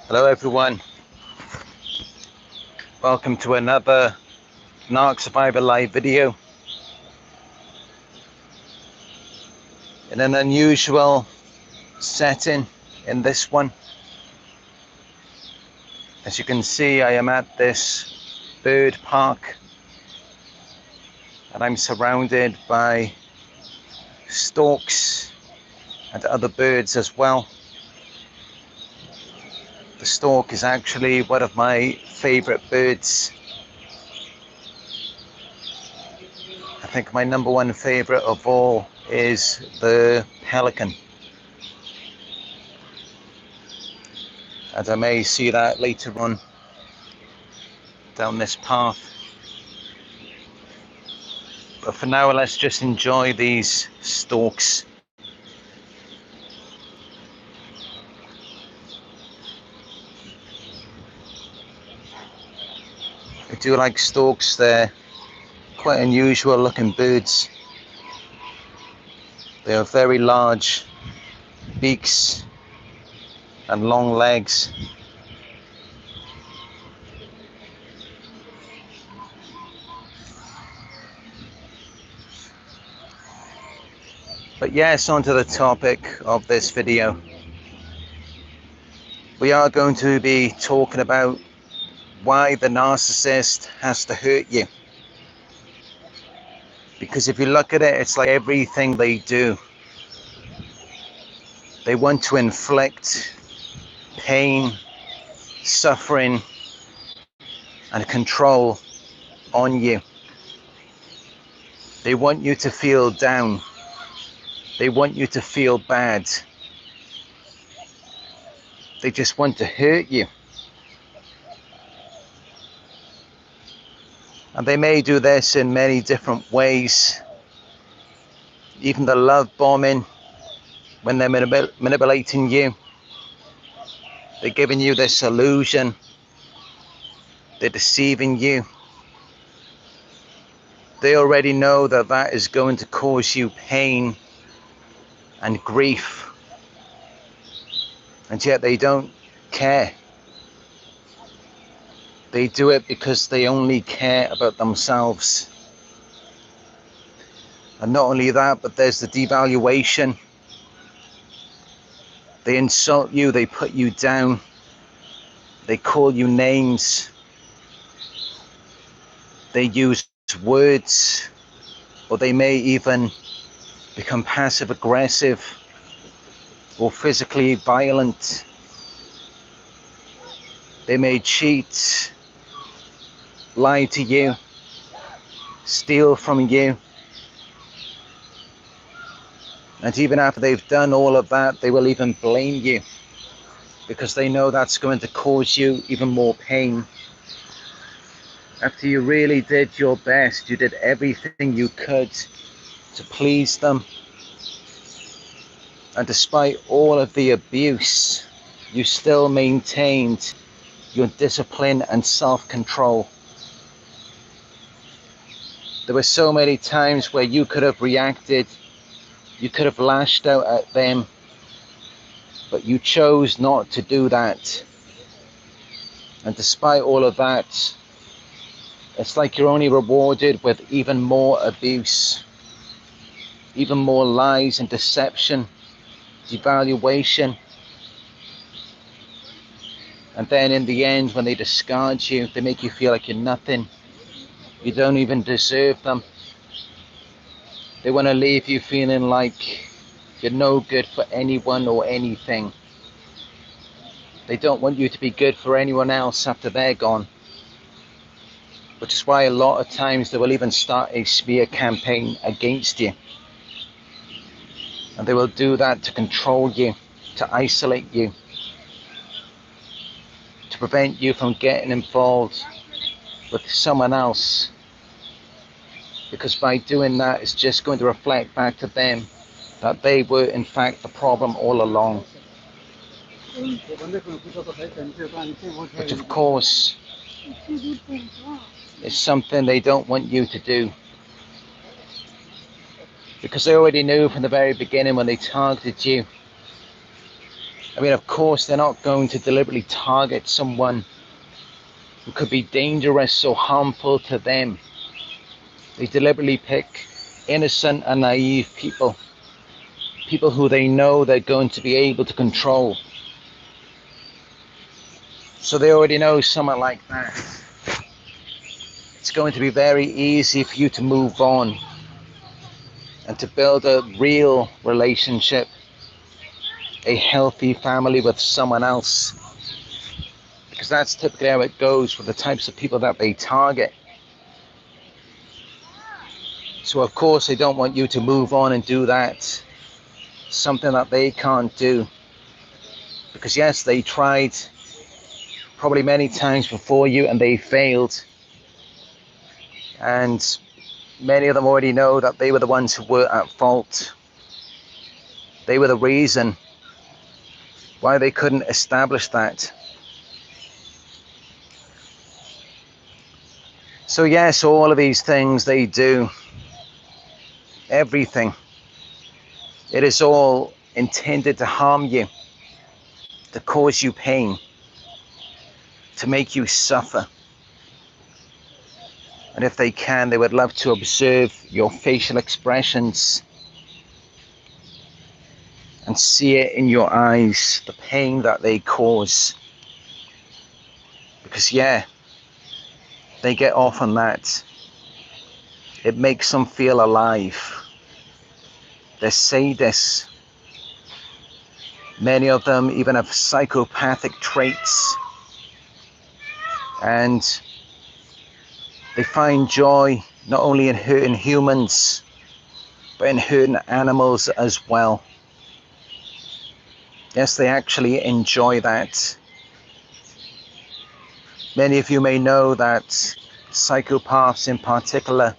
Hello everyone, welcome to another Narc Survivor live video. In an unusual setting in this one. As you can see, I am at this bird park and I'm surrounded by storks and other birds as well. The stork is actually one of my favorite birds. I think my number one favorite of all is the pelican. And I may see that later on down this path. But for now, let's just enjoy these storks. I do like storks, they're quite unusual looking birds. They have very large beaks and long legs. But yes, onto the topic of this video. We are going to be talking about why the narcissist has to hurt you. Because if you look at it, it's like everything they do. They want to inflict pain, suffering, and control on you. They want you to feel down. They want you to feel bad. They just want to hurt you. And they may do this in many different ways. Even the love bombing, when they're manipulating you. They're giving you this illusion. They're deceiving you. They already know that that is going to cause you pain and grief. And yet they don't care. They do it because they only care about themselves. And not only that, but there's the devaluation. They insult you, they put you down. They call you names. They use words, or they may even become passive aggressive or physically violent. They may cheat, lie to you, steal from you. And even after they've done all of that, they will even blame you because they know that's going to cause you even more pain. After you really did your best, you did everything you could to please them. And despite all of the abuse, you still maintained your discipline and self-control. There were so many times where you could have reacted, you could have lashed out at them, but you chose not to do that. And despite all of that, it's like you're only rewarded with even more abuse, even more lies and deception, devaluation. And then in the end, when they discard you, they make you feel like you're nothing. You don't even deserve them. They want to leave you feeling like you're no good for anyone or anything. They don't want you to be good for anyone else after they're gone. Which is why a lot of times they will even start a smear campaign against you. And they will do that to control you, to isolate you, to prevent you from getting involved with someone else. Because by doing that, it's just going to reflect back to them that they were in fact the problem all along. Which of course is something they don't want you to do. Because they already knew from the very beginning when they targeted you I mean, of course, they're not going to deliberately target someone who could be dangerous or harmful to them. They deliberately pick innocent and naive people, people who they know they're going to be able to control. So they already know someone like that. It's going to be very easy for you to move on and to build a real relationship, a healthy family with someone else. Because that's typically how it goes with the types of people that they target. So of course they don't want you to move on and do that, something that they can't do. Because yes, they tried probably many times before you and they failed. And many of them already know that they were the ones who were at fault. They were the reason why they couldn't establish that. So yes, all of these things they do, everything, it is all intended to harm you, to cause you pain, to make you suffer. And if they can, they would love to observe your facial expressions and see it in your eyes, the pain that they cause. Because yeah, they get off on that. It makes them feel alive. They're sadists. Many of them even have psychopathic traits. And they find joy not only in hurting humans, but in hurting animals as well. Yes, they actually enjoy that. Many of you may know that psychopaths in particular,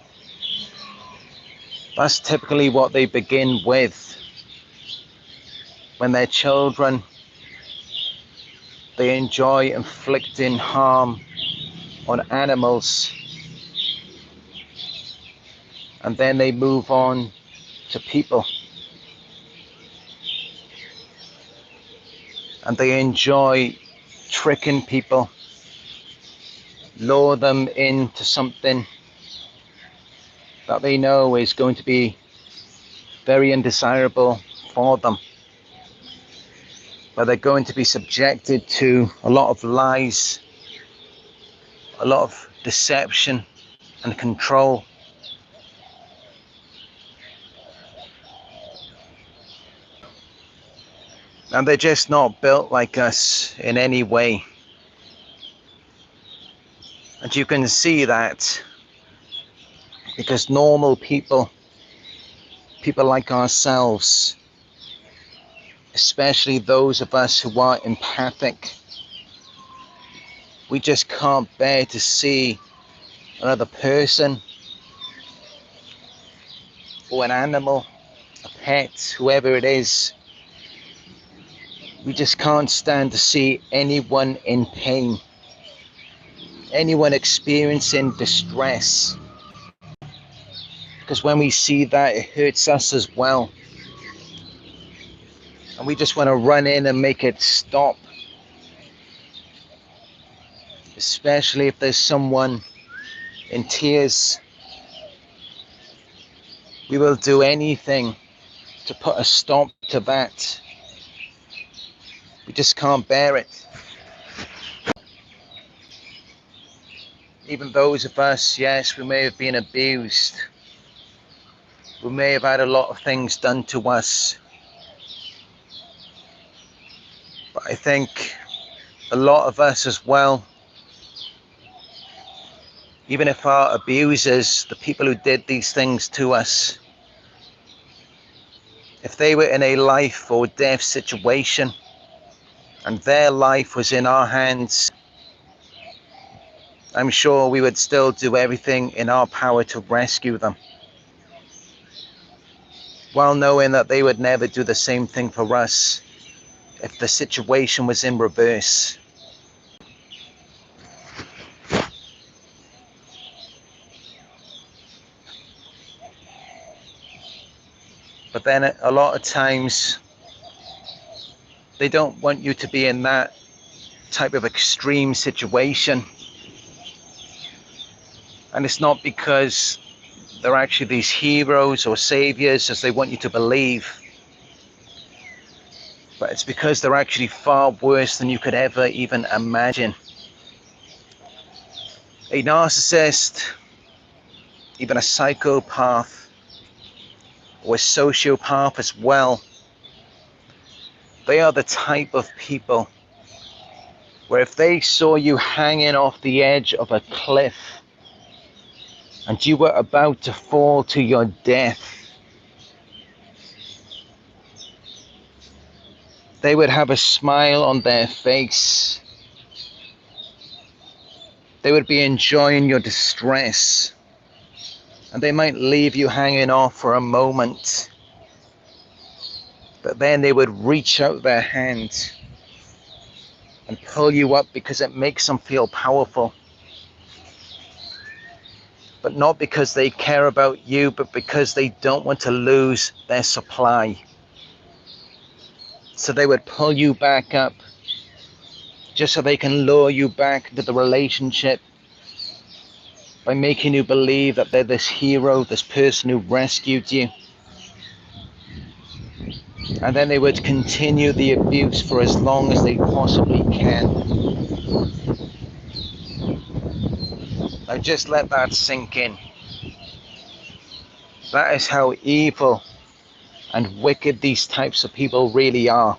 that's typically what they begin with. When they're children, they enjoy inflicting harm on animals. And then they move on to people. And they enjoy tricking people, lure them into something that they know is going to be very undesirable for them. But they're going to be subjected to a lot of lies, a lot of deception and control. And they're just not built like us in any way. And you can see that because normal people, people like ourselves, especially those of us who are empathic, we just can't bear to see another person or an animal, a pet, whoever it is. We just can't stand to see anyone in pain, anyone experiencing distress. Because when we see that, it hurts us as well. And we just want to run in and make it stop. Especially if there's someone in tears. We will do anything to put a stop to that. We just can't bear it. Even those of us, yes, we may have been abused. We may have had a lot of things done to us. But I think a lot of us as well, even if our abusers, the people who did these things to us, if they were in a life or death situation and their life was in our hands, I'm sure we would still do everything in our power to rescue them, while knowing that they would never do the same thing for us if the situation was in reverse. But then a lot of times They don't want you to be in that type of extreme situation. And it's not because they're actually these heroes or saviors as they want you to believe, but it's because they're actually far worse than you could ever even imagine. A narcissist, even a psychopath, or a sociopath as well, they are the type of people where if they saw you hanging off the edge of a cliff and you were about to fall to your death, they would have a smile on their face. They would be enjoying your distress, and they might leave you hanging off for a moment, but then they would reach out their hand and pull you up because it makes them feel powerful. But not because they care about you, but because they don't want to lose their supply. So they would pull you back up just so they can lure you back into the relationship by making you believe that they're this hero, this person who rescued you. And then they would continue the abuse for as long as they possibly can. Now just let that sink in. That is how evil and wicked these types of people really are.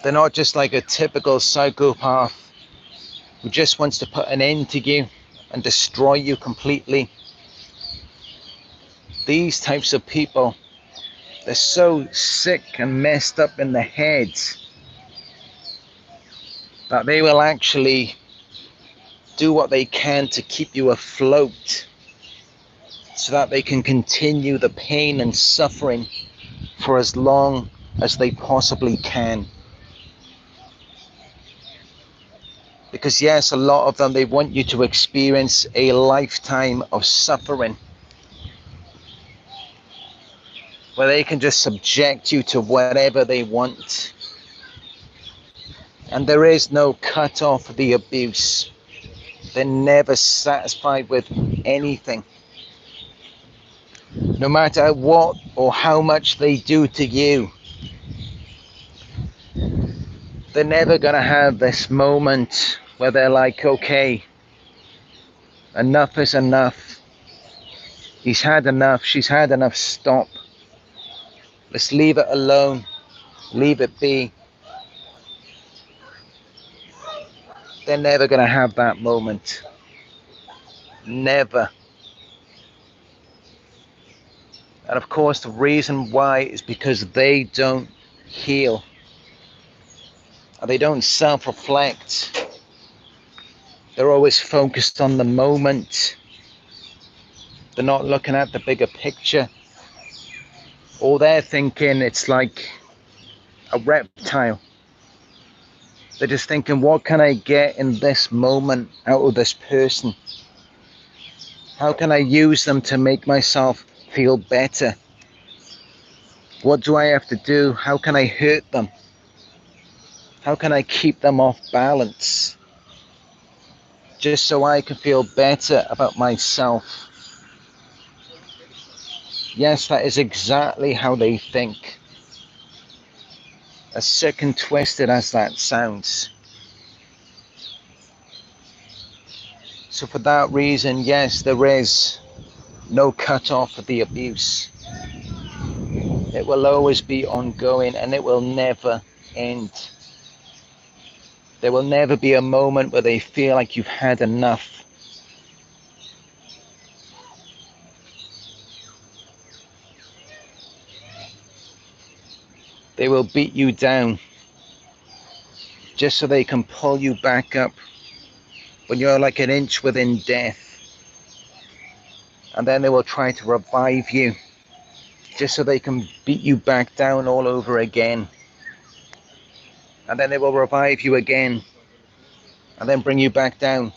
They're not just like a typical psychopath who just wants to put an end to you and destroy you completely. These types of people, they're so sick and messed up in their heads that they will actually do what they can to keep you afloat so that they can continue the pain and suffering for as long as they possibly can. Because yes, a lot of them, they want you to experience a lifetime of suffering where they can just subject you to whatever they want. And there is no cut off of the abuse. They're never satisfied with anything. No matter what or how much they do to you, they're never going to have this moment where they're like, okay, enough is enough. He's had enough, she's had enough, stop. Let's leave it alone, leave it be. They're never going to have that moment. Never. And of course, the reason why is because they don't heal. And they don't self-reflect. They're always focused on the moment. They're not looking at the bigger picture. Or they're thinking it's like a reptile. They're just thinking, what can I get in this moment out of this person? How can I use them to make myself feel better? What do I have to do? How can I hurt them? How can I keep them off balance? Just so I can feel better about myself. Yes, that is exactly how they think. As sick and twisted as that sounds. So for that reason, yes, there is no cut off of the abuse. It will always be ongoing and it will never end. There will never be a moment where they feel like you've had enough. They will beat you down just so they can pull you back up when you're like an inch within death. And then they will try to revive you just so they can beat you back down all over again. And then they will revive you again and then bring you back down.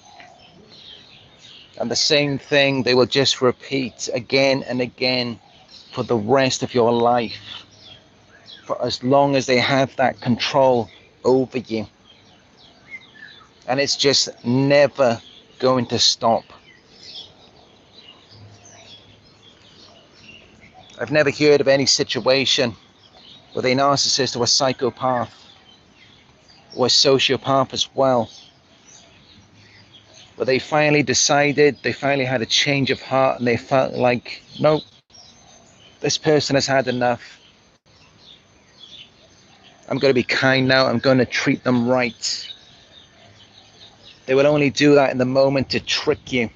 And the same thing they will just repeat again and again for the rest of your life. for as long as they have that control over you. And it's just never going to stop. I've never heard of any situation with a narcissist or a psychopath or a sociopath as well, where they finally decided, they finally had a change of heart, and they felt like, nope, this person has had enough. I'm going to be kind now. I'm going to treat them right. They will only do that in the moment to trick you,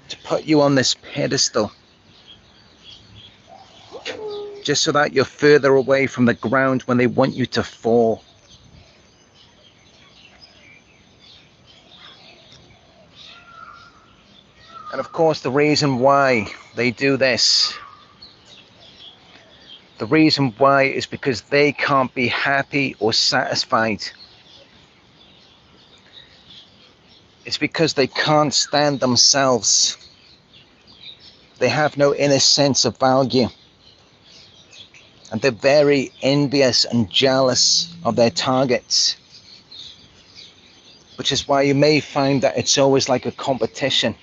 to put you on this pedestal, just so that you're further away from the ground when they want you to fall. And of course, the reason why they do this, the reason why is because they can't be happy or satisfied. It's because they can't stand themselves. They have no inner sense of value. And they're very envious and jealous of their targets. Which is why you may find that it's always like a competition.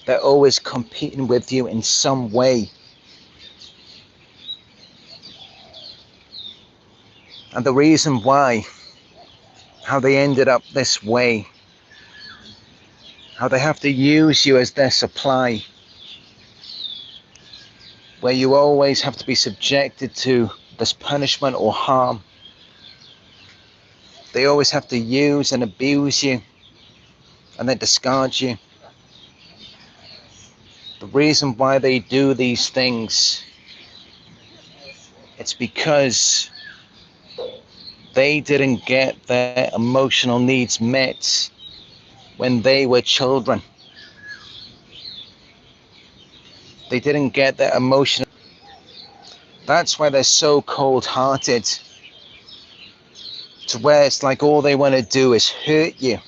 They're always competing with you in some way. And the reason why, how they ended up this way, how they have to use you as their supply, where you always have to be subjected to this punishment or harm. They always have to use and abuse you and then discard you. The reason why they do these things, it's because they didn't get their emotional needs met when they were children. They didn't get their emotional. That's why they're so cold-hearted, to where it's like all they want to do is hurt you.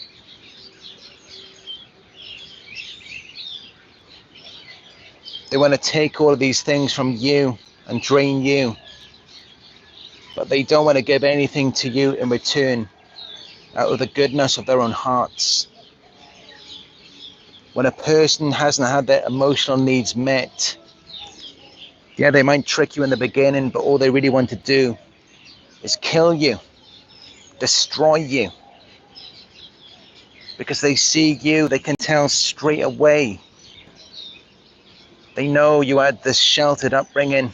They want to take all of these things from you and drain you, but they don't want to give anything to you in return out of the goodness of their own hearts. When a person hasn't had their emotional needs met, yeah, they might trick you in the beginning, but all they really want to do is kill you, destroy you. Because they see you, they can tell straight away. They know you had this sheltered upbringing.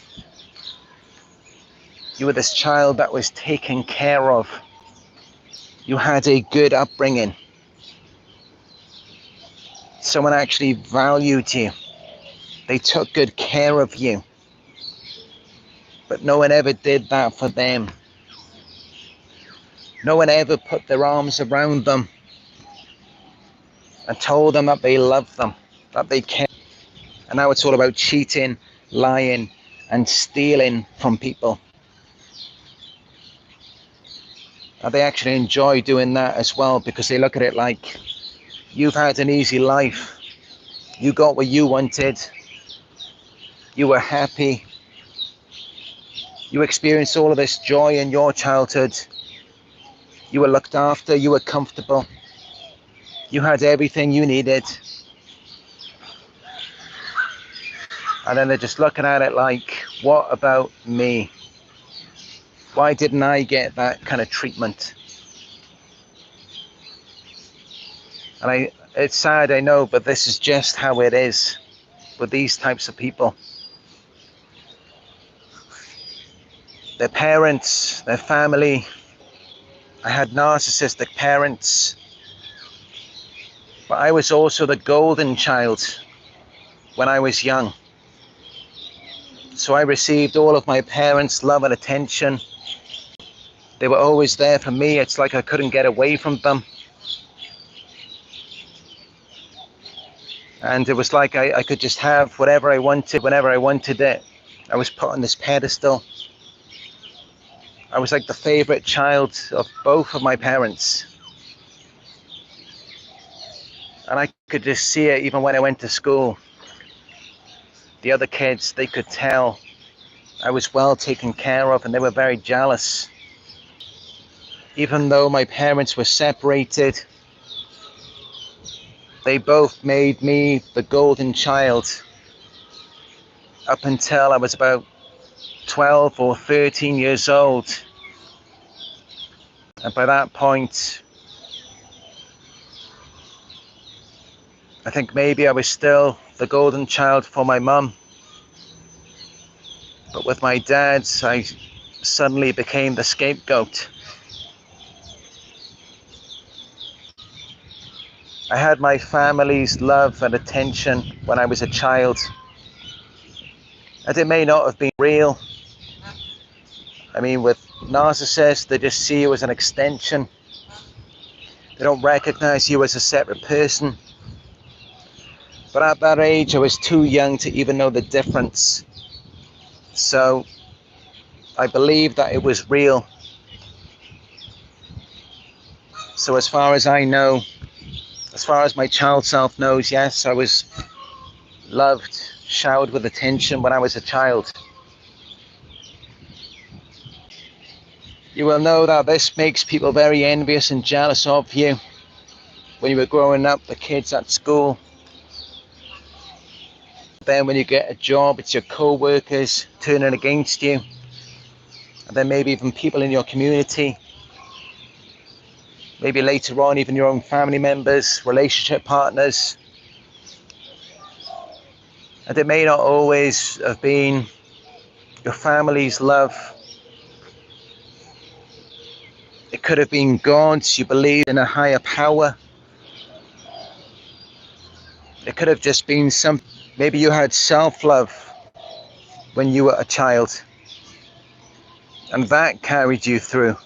You were this child that was taken care of. You had a good upbringing. Someone actually valued you. They took good care of you. But no one ever did that for them. No one ever put their arms around them and told them that they loved them, that they cared. And now it's all about cheating, lying, and stealing from people. And they actually enjoy doing that as well, because they look at it like, you've had an easy life. You got what you wanted. You were happy. You experienced all of this joy in your childhood. You were looked after. You were comfortable. You had everything you needed. And then they're just looking at it like, what about me? Why didn't I get that kind of treatment? And it's sad, I know, but this is just how it is with these types of people. Their parents, their family. I had narcissistic parents, but I was also the golden child when I was young. So I received all of my parents' love and attention. They were always there for me. It's like I couldn't get away from them. And it was like I could just have whatever I wanted, whenever I wanted it. I was put on this pedestal. I was like the favorite child of both of my parents. And I could just see it even when I went to school. The other kids, they could tell I was well taken care of, and they were very jealous. Even though my parents were separated, they both made me the golden child up until I was about 12 or 13 years old. And by that point, I think maybe I was still the golden child for my mum. But with my dad, I suddenly became the scapegoat. I had my family's love and attention when I was a child. And it may not have been real. I mean, with narcissists, they just see you as an extension. They don't recognize you as a separate person. But at that age, I was too young to even know the difference. So I believed that it was real. So as far as I know, as far as my child self knows, yes, I was loved, showered with attention when I was a child. You will know that this makes people very envious and jealous of you. When you were growing up, the kids at school. Then when you get a job, it's your co-workers turning against you. And then maybe even people in your community. Maybe later on, even your own family members, relationship partners. And it may not always have been your family's love. It could have been God's. You believed in a higher power. It could have just been some. Maybe you had self-love when you were a child, and that carried you through.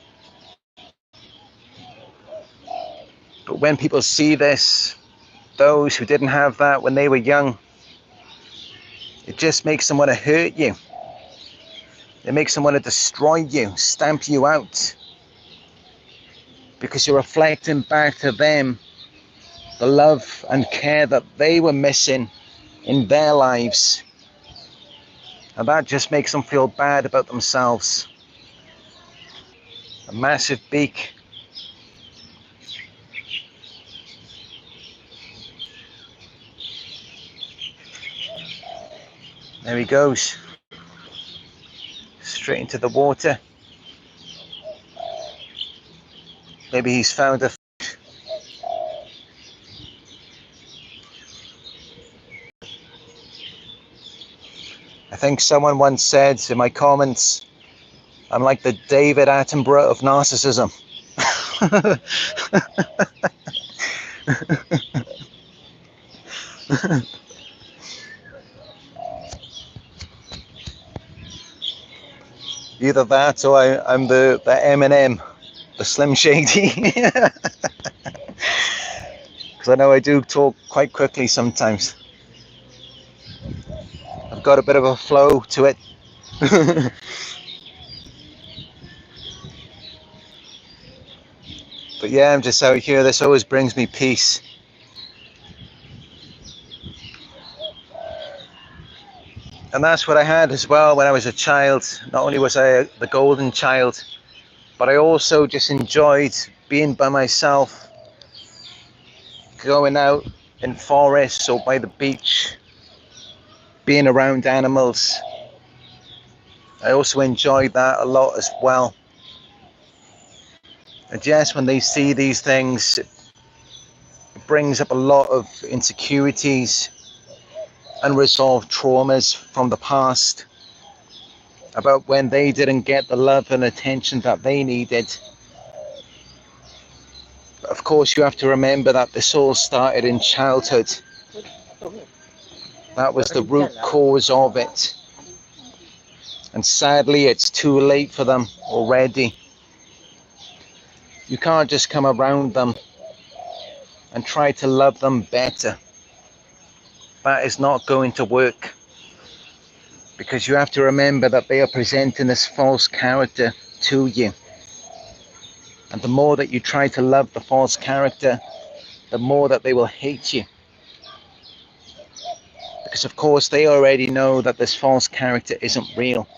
But when people see this, those who didn't have that when they were young, it just makes them want to hurt you. It makes them want to destroy you, stamp you out. Because you're reflecting back to them the love and care that they were missing in their lives. And that just makes them feel bad about themselves. A massive beak. There he goes. Straight into the water. Maybe he's found a fish. I think someone once said in my comments, I'm like the David Attenborough of narcissism. Either that or I'm the M&M, the Slim Shady. Because I know I do talk quite quickly sometimes. I've got a bit of a flow to it. But yeah, I'm just out here. This always brings me peace. And that's what I had as well when I was a child. Not only was I the golden child, but I also just enjoyed being by myself, going out in forests or by the beach, being around animals. I also enjoyed that a lot as well. And yes, when they see these things, it brings up a lot of insecurities, unresolved traumas from the past about when they didn't get the love and attention that they needed. But of course, you have to remember that this all started in childhood. That was the root cause of it. And sadly, it's too late for them already. You can't just come around them and try to love them better. That is not going to work. Because you have to remember that they are presenting this false character to you. And the more that you try to love the false character, the more that they will hate you. Because of course they already know that this false character isn't real.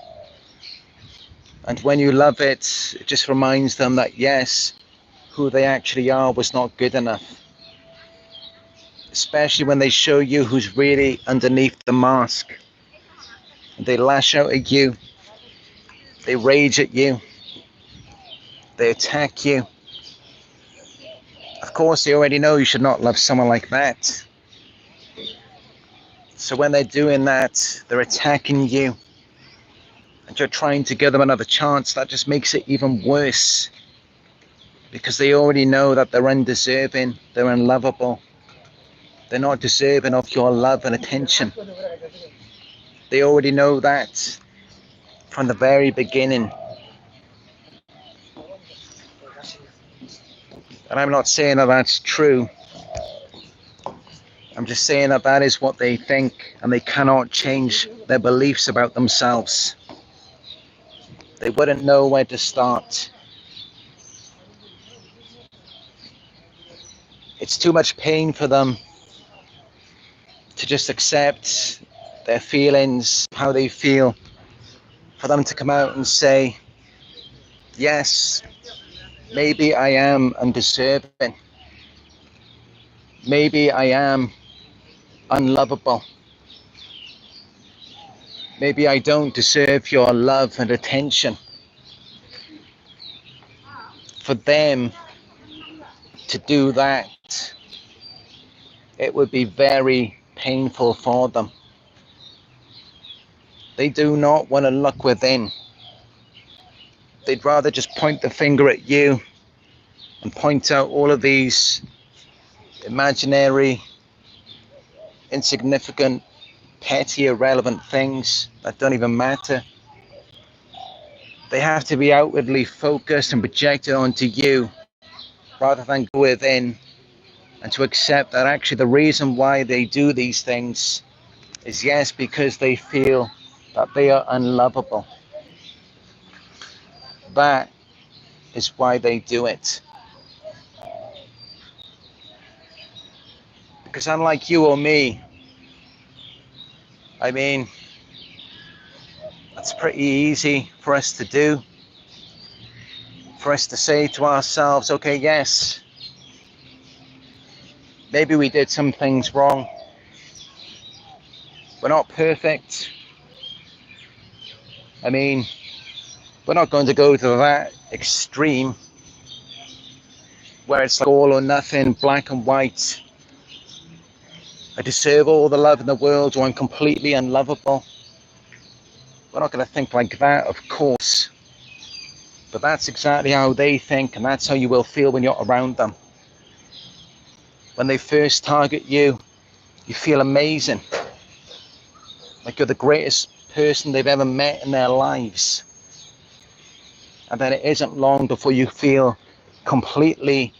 And when you love it, it just reminds them that yes, who they actually are was not good enough. Especially when they show you who's really underneath the mask. And they lash out at you. They rage at you. They attack you. Of course, they already know you should not love someone like that. So when they're doing that, they're attacking you. And you're trying to give them another chance. That just makes it even worse. Because they already know that they're undeserving. They're unlovable. They're not deserving of your love and attention. They already know that from the very beginning. And I'm not saying that that's true. I'm just saying that that is what they think, and they cannot change their beliefs about themselves. They wouldn't know where to start. It's too much pain for them to just accept their feelings, how they feel, for them to come out and say, yes, maybe I am undeserving. Maybe I am unlovable. Maybe I don't deserve your love and attention. For them to do that, it would be very painful for them. They do not want to look within. They'd rather just point the finger at you and point out all of these imaginary, insignificant, petty, irrelevant things that don't even matter. They have to be outwardly focused and projected onto you rather than go within and to accept that actually the reason why they do these things is yes, because they feel that they are unlovable. That is why they do it. Because unlike you or me, I mean, it's pretty easy for us to do. For us to say to ourselves, okay, yes, maybe we did some things wrong. We're not perfect. I mean, we're not going to go to that extreme where it's like all or nothing, black and white. I deserve all the love in the world, or I'm completely unlovable. We're not going to think like that, of course. But that's exactly how they think, and that's how you will feel when you're around them. When they first target you, you feel amazing. Like you're the greatest person they've ever met in their lives. And then it isn't long before you feel completely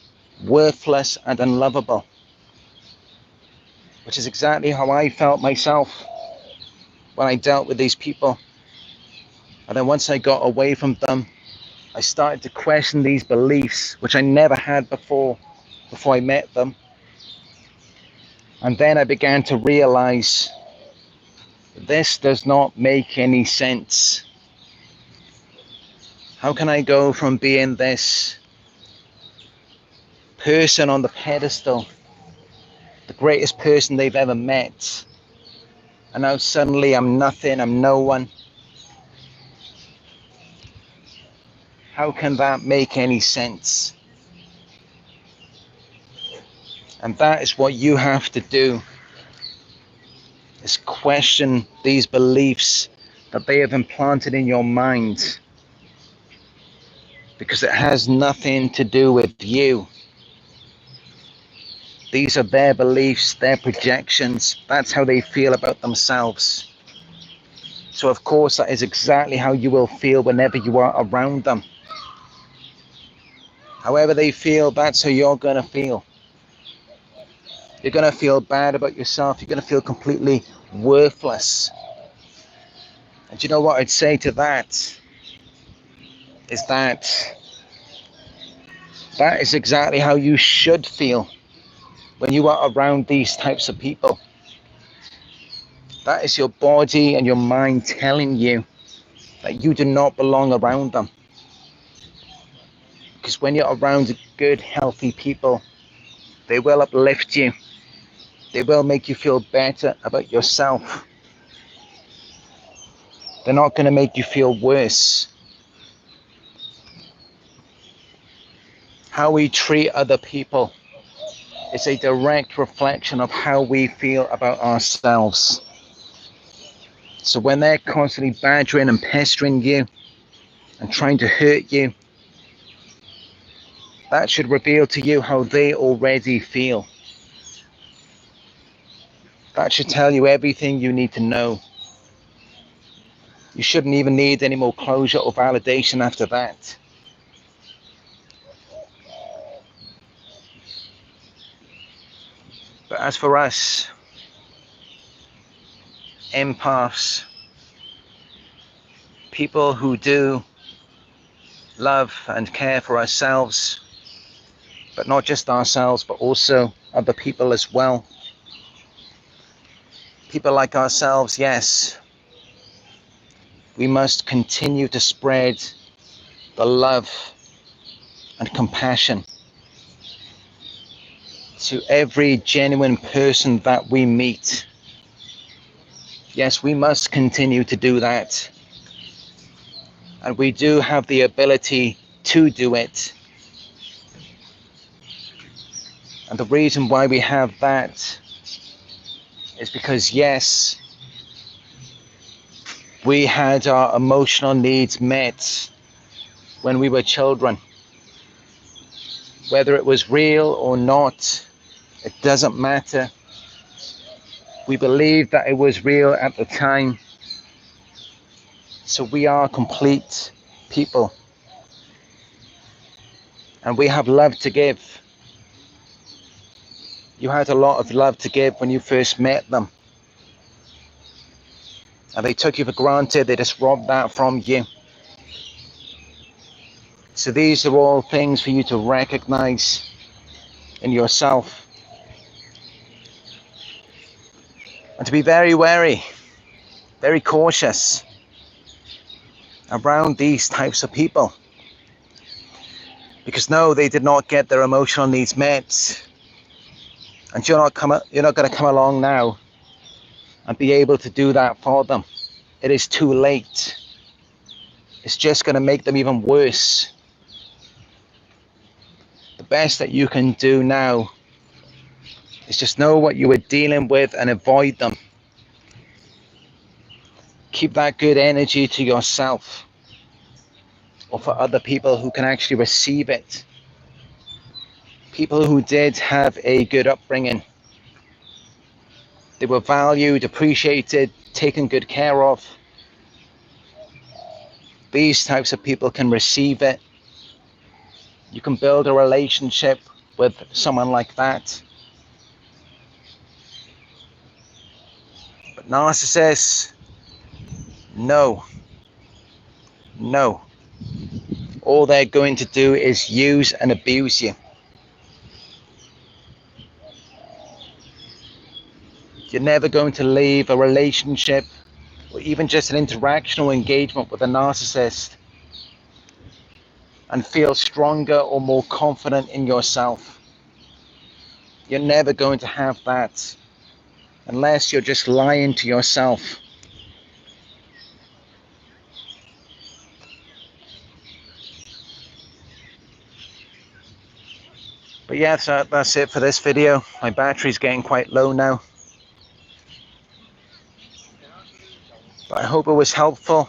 worthless and unlovable. Which is exactly how I felt myself when I dealt with these people. And then once I got away from them, I started to question these beliefs, which I never had before I met them. And then I began to realize this does not make any sense. How can I go from being this person on the pedestal, the greatest person they've ever met, and now suddenly I'm nothing, I'm no one? How can that make any sense? And that is what you have to do, is question these beliefs that they have implanted in your mind, because it has nothing to do with you. These are their beliefs, their projections. That's how they feel about themselves. So of course that is exactly how you will feel whenever you are around them. However they feel, that's how you're going to feel. You're going to feel bad about yourself. You're going to feel completely worthless. And you know what I'd say to that? Is that is exactly how you should feel when you are around these types of people. That is your body and your mind telling you that you do not belong around them. Because when you're around good, healthy people, they will uplift you. They will make you feel better about yourself. They're not going to make you feel worse. How we treat other people is a direct reflection of how we feel about ourselves. So when they're constantly badgering and pestering you and trying to hurt you, that should reveal to you how they already feel. That should tell you everything you need to know. You shouldn't even need any more closure or validation after that. But as for us, empaths, people who do love and care for ourselves, but not just ourselves, but also other people as well. People like ourselves, yes, we must continue to spread the love and compassion to every genuine person that we meet. Yes, we must continue to do that. And we do have the ability to do it. And the reason why we have that is because, yes, we had our emotional needs met when we were children. Whether it was real or not, it doesn't matter. We believed that it was real at the time. So we are complete people. And we have love to give. You had a lot of love to give when you first met them. And they took you for granted. They just robbed that from you. So these are all things for you to recognize in yourself. And to be very wary, very cautious around these types of people. Because no, they did not get their emotional needs met. And you're not going to come along now and be able to do that for them. It is too late. It's just going to make them even worse. The best that you can do now is just know what you were dealing with and avoid them. Keep that good energy to yourself or for other people who can actually receive it. People who did have a good upbringing. They were valued, appreciated, taken good care of. These types of people can receive it. You can build a relationship with someone like that. But narcissists, no. All they're going to do is use and abuse you. You're never going to leave a relationship or even just an interaction or engagement with a narcissist and feel stronger or more confident in yourself. You're never going to have that unless you're just lying to yourself. But yeah, so that's it for this video. My battery's getting quite low now. But I hope it was helpful.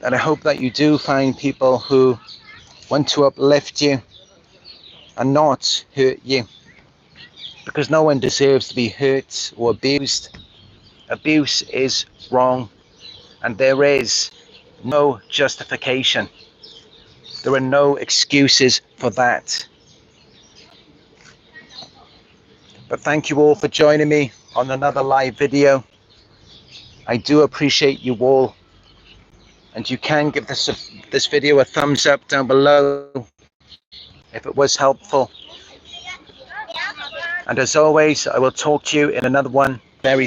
And I hope that you do find people who want to uplift you and not hurt you. Because no one deserves to be hurt or abused. Abuse is wrong. And there is no justification. There are no excuses for that. But thank you all for joining me on another live video. I do appreciate you all. And you can give this video a thumbs up down below if it was helpful. And as always, I will talk to you in another one very soon.